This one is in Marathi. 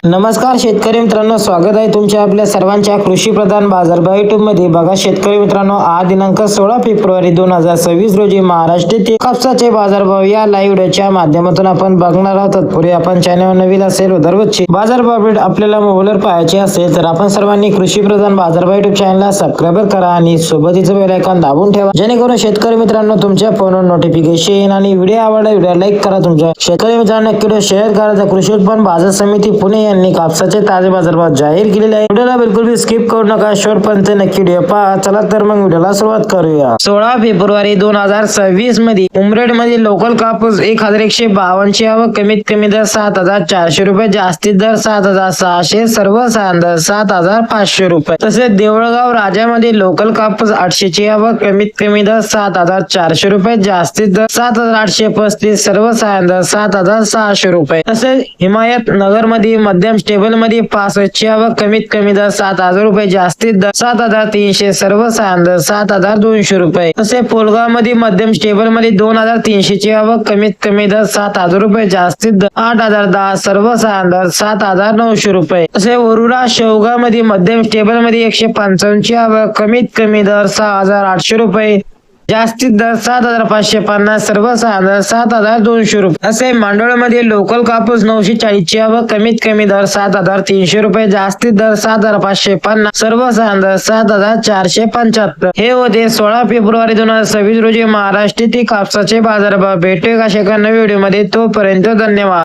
नमस्कार शेतकरी मित्रांनो, स्वागत आहे तुमच्या आपल्या सर्वांच्या कृषी प्रधान बाजारभाव युट्यूब मध्ये। बघा शेतकरी मित्रांनो, आज दिनांक 16 फेब्रुवारी 2026 रोजी महाराष्ट्रातील कापसाचे बाजारभाव या लाईव्ह व्हिडिओच्या माध्यमातून आपण बघणार आहोत। तत्पूर्वी आपण चॅनल नवीन असेल व दररोजचे बाजारभाव अपडेट आपल्याला मोबाईलवर पाहायचे असेल तर आपण सर्वांनी कृषी प्रधान बाजारभाव युट्यूब चॅनलला सबस्क्राईब करा आणि सोबतीचं बेल आयकॉन दाबून ठेवा, जेणेकरून शेतकरी मित्रांनो तुमच्या फोनवर नोटिफिकेशन येईल। आणि व्हिडिओ आवडला व्हिडिओ लाईक करा, तुमच्या शेतकरी मित्रांनो नक्की शेअर करा। तर कृषी उत्पन्न बाजार समिती पुणे यांनी कापसाचे ताजे बाजारभाव जाहीर केलेले आहे। व्हिडिओला बिलकुल भी स्किप करू नका, शेवटपर्यंत नक्की व्हिडिओ पहा। चला तर मग व्हिडिओला सुरुवात करूया। 16 फेब्रुवारी 2026 मध्ये उमरेड मध्ये लोकल कापूस 1152 ची आवक, कमीत कमी दर 7400 रुपये, जास्तीत दर 7600, सर्वसाधारण दर 7500 रुपये। तसेच देवळगाव राजामध्ये लोकल कापूस 800 ची आवक, कमीत कमी दर 7400 रुपये, जास्तीत दर 7835, सर्वसाधारण दर 7600 रुपये। तसेच हिमायत नगर मध्ये मध्यम स्टेबल मध्ये 65 ची आवक, कमीत कमी दर 7000 रुपये, जास्तीत दर 7300, सर्वसाधारण दर 7200 रुपये। तसे पोलगाव मध्ये मध्यम स्टेबल मध्ये 2300 ची आवक, कमीत कमी दर 7000 रुपये, जास्तीत दर 8010, सर्वसाधारण दर 7900 रुपये। तसे वरुडा शेवगाव मध्ये मध्यम स्टेबल मध्ये 155 ची आवक, कमीत कमी दर 6800 रुपये, जास्तीत दर 7550, सर्वसाधारण दर 7200 रुपये। असे मांडोळ मध्ये लोकल कापूस 940 ची आवक, कमीत कमी दर 7300 रुपये, जास्तीत दर 7550, सर्वसाधारण दर 7475। हे होते 16 फेब्रुवारी 2026 रोजी महाराष्ट्रातील कापसाचे बाजारभाव। भेटूया अशा एका नवीन व्हिडिओ मध्ये, तोपर्यंत धन्यवाद।